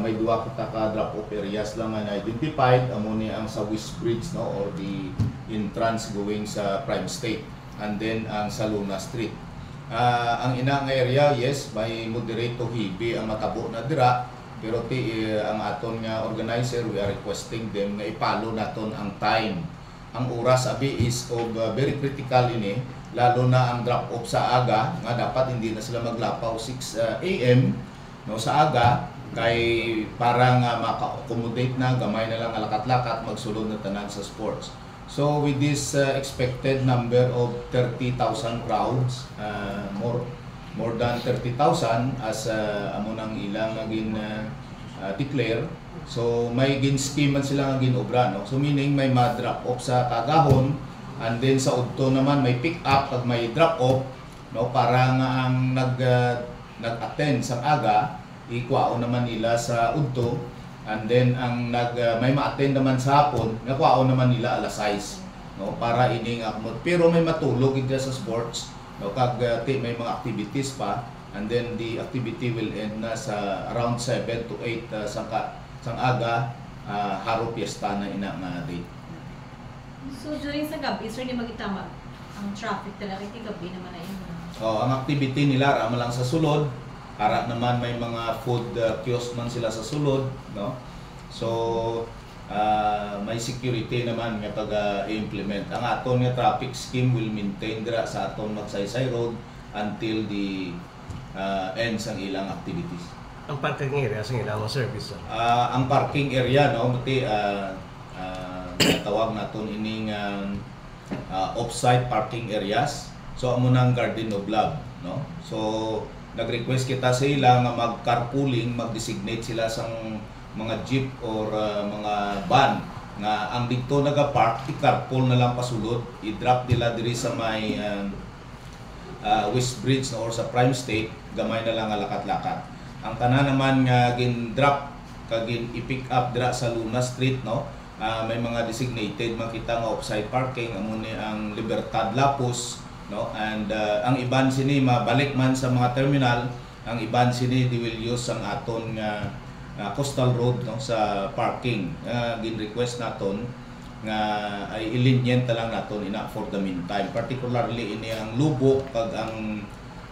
may duwa kita ka drop-off areas lang nga na-identified. Amo ni ang sa West Bridge, no, or the entrance going sa Prime State, and then ang sa Luna Street. Ang ina nga area, yes, may moderate to heavy ang matabo na dira, pero ang aton nga organizer, we are requesting them nga ipalo naton ang time. Ang oras abi is of very critical ini, lalo na ang drop-off sa aga, nga dapat hindi na sila maglapaw 6 AM, no, sa aga, kay para nga maka-accommodate na, gamay na lang alakat-lakat, magsulod na tanan sa sports. So with this expected number of 30,000 crowds, more than 30,000 as amo nang ilang naging declare. So may gin-scheme man sila nga ginobra, no? So meaning may ma-drop off sa Kagahon, and then sa Udto naman may pick up pag may drop off, no, para nga ang nag-attend sa aga ikwao naman nila sa Udto, and then ang may ma-attend naman sa hapon nakwao naman nila alas 6, no, para ining akmod. Pero may matulog ida sa sports, no, kag may mga activities pa, and then the activity will end na sa around 7 to 8 sang aga, haro piyesta na ina nga date. So during sa gabi, sir, di magitama ang traffic talaga kay gabi naman na yun. Ang activity nila rama lang sa sulod, para naman may mga food kiosk man sila sa sulod, no? So may security naman nga pag-implement. Ang aton nga traffic scheme will maintain dira sa aton Magsaysay Road until the ends ang ilang activities. Ang parking area sa ilang service? Ang parking area, no, mati tawag naton ining off-site parking areas. So amo nang Garden of Love, no? So nag-request kita sa ila nga mag-carpooling, mag-designate sila sang mga jeep or mga van nga ang dito naga-park, i-carpool na lang pasulod, i-drop nila diri sa may West Bridge, no, or sa Prime State, gamay na lang alakat-lakat. Ang tanan naman nga gin-drop kag i-pick up dira sa Luna Street, no, may mga designated makita nga off-site parking, amo ni ang Libertad Lapus, no, and ang iban sini mabalik man sa mga terminal, ang iban sini they will use ang aton nga Coastal Road, no, sa parking. Gin-request naton nga ay ilinyenta lang naton ina for the meantime, particularly ini ang Lubok kag ang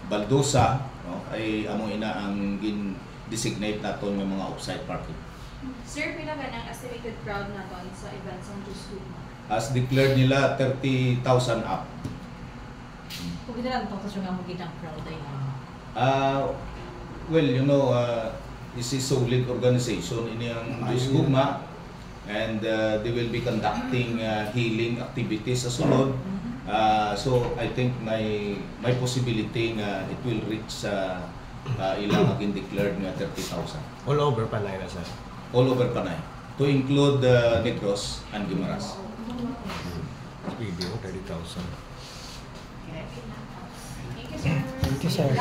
Baldosa, no, ay amo ina ang gin-designate naton nga mga off-site parking. Sir, pila ba ng estimated crowd naton sa events ng Tusugma? As declared nila 30,000 up. Kung hindi lang itong nga magiging crowd ay well, you know, this is solid organization ini ang Tusugma, and they will be conducting healing activities sa sulod. So I think may possibility nga it will reach ilang aging declared nga 30,000. All over Panay na, sir? All over Panay, to include Negros and Guimaras. Video, 30,000. Thank you, sir. Thank you, sir.